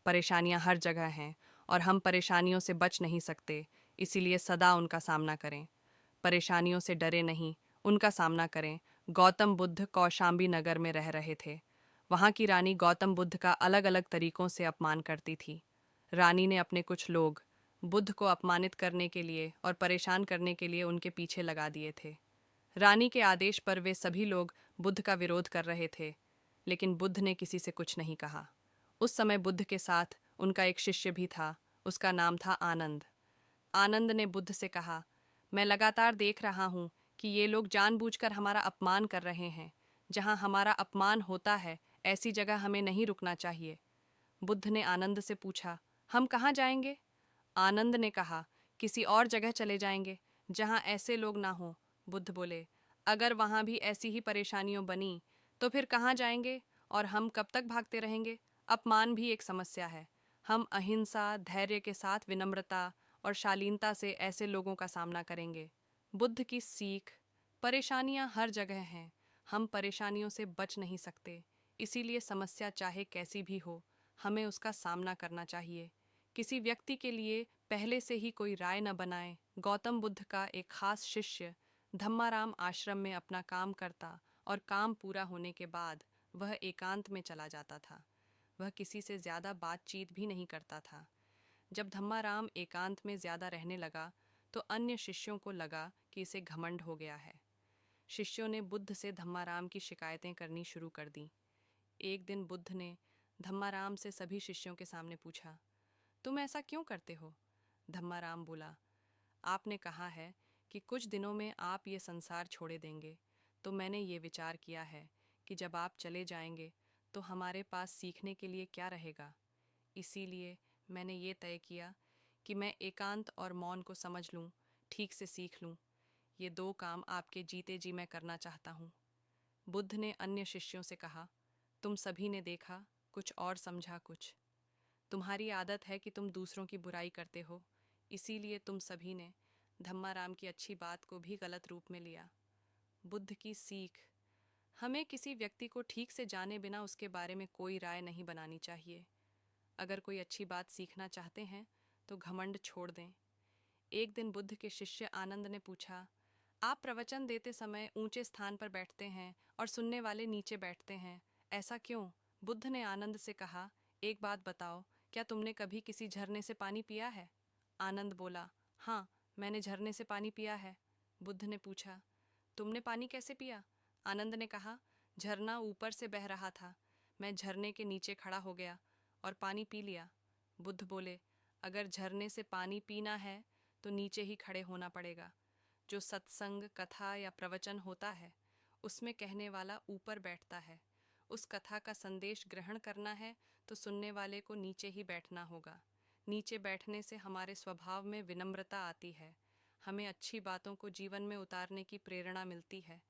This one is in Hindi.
परेशानियां हर जगह हैं और हम परेशानियों से बच नहीं सकते, इसीलिए सदा उनका सामना करें। परेशानियों से डरे नहीं, उनका सामना करें। गौतम बुद्ध कौशाम्बी नगर में रह रहे थे। वहाँ की रानी गौतम बुद्ध का अलग अलग तरीकों से अपमान करती थी। रानी ने अपने कुछ लोग बुद्ध को अपमानित करने के लिए और परेशान करने के लिए उनके पीछे लगा दिए थे। रानी के आदेश पर वे सभी लोग बुद्ध का विरोध कर रहे थे, लेकिन बुद्ध ने किसी से कुछ नहीं कहा। उस समय बुद्ध के साथ उनका एक शिष्य भी था। उसका नाम था आनंद। आनंद ने बुद्ध से कहा, मैं लगातार देख रहा हूँ कि ये लोग जानबूझकर हमारा अपमान कर रहे हैं। जहाँ हमारा अपमान होता है, ऐसी जगह हमें नहीं रुकना चाहिए। बुद्ध ने आनंद से पूछा, हम कहाँ जाएंगे? आनंद ने कहा, किसी और जगह चले जाएंगे जहाँ ऐसे लोग ना हों। बुद्ध बोले, अगर वहाँ भी ऐसी ही परेशानियों बनी तो फिर कहाँ जाएंगे और हम कब तक भागते रहेंगे? अपमान भी एक समस्या है। हम अहिंसा, धैर्य के साथ विनम्रता और शालीनता से ऐसे लोगों का सामना करेंगे। बुद्ध की सीख, परेशानियां हर जगह हैं, हम परेशानियों से बच नहीं सकते, इसीलिए समस्या चाहे कैसी भी हो, हमें उसका सामना करना चाहिए। किसी व्यक्ति के लिए पहले से ही कोई राय न बनाएं। गौतम बुद्ध का एक खास शिष्य धम्माराम आश्रम में अपना काम करता और काम पूरा होने के बाद वह एकांत में चला जाता था। वह किसी से ज़्यादा बातचीत भी नहीं करता था। जब धम्माराम एकांत में ज़्यादा रहने लगा तो अन्य शिष्यों को लगा कि इसे घमंड हो गया है। शिष्यों ने बुद्ध से धम्माराम की शिकायतें करनी शुरू कर दी। एक दिन बुद्ध ने धम्माराम से सभी शिष्यों के सामने पूछा, तुम ऐसा क्यों करते हो? धम्माराम बोला, आपने कहा है कि कुछ दिनों में आप ये संसार छोड़े देंगे, तो मैंने ये विचार किया है कि जब आप चले जाएंगे तो हमारे पास सीखने के लिए क्या रहेगा। इसीलिए मैंने ये तय किया कि मैं एकांत और मौन को समझ लूँ, ठीक से सीख लूँ। ये दो काम आपके जीते जी मैं करना चाहता हूँ। बुद्ध ने अन्य शिष्यों से कहा, तुम सभी ने देखा कुछ और समझा कुछ। तुम्हारी आदत है कि तुम दूसरों की बुराई करते हो, इसीलिए तुम सभी ने धम्माराम की अच्छी बात को भी गलत रूप में लिया। बुद्ध की सीख, हमें किसी व्यक्ति को ठीक से जाने बिना उसके बारे में कोई राय नहीं बनानी चाहिए। अगर कोई अच्छी बात सीखना चाहते हैं तो घमंड छोड़ दें। एक दिन बुद्ध के शिष्य आनंद ने पूछा, आप प्रवचन देते समय ऊंचे स्थान पर बैठते हैं और सुनने वाले नीचे बैठते हैं, ऐसा क्यों? बुद्ध ने आनंद से कहा, एक बात बताओ, क्या तुमने कभी किसी झरने से पानी पिया है? आनंद बोला, हाँ, मैंने झरने से पानी पिया है। बुद्ध ने पूछा, तुमने पानी कैसे पिया? आनंद ने कहा, झरना ऊपर से बह रहा था, मैं झरने के नीचे खड़ा हो गया और पानी पी लिया। बुद्ध बोले, अगर झरने से पानी पीना है तो नीचे ही खड़े होना पड़ेगा। जो सत्संग, कथा या प्रवचन होता है, उसमें कहने वाला ऊपर बैठता है। उस कथा का संदेश ग्रहण करना है तो सुनने वाले को नीचे ही बैठना होगा। नीचे बैठने से हमारे स्वभाव में विनम्रता आती है, हमें अच्छी बातों को जीवन में उतारने की प्रेरणा मिलती है।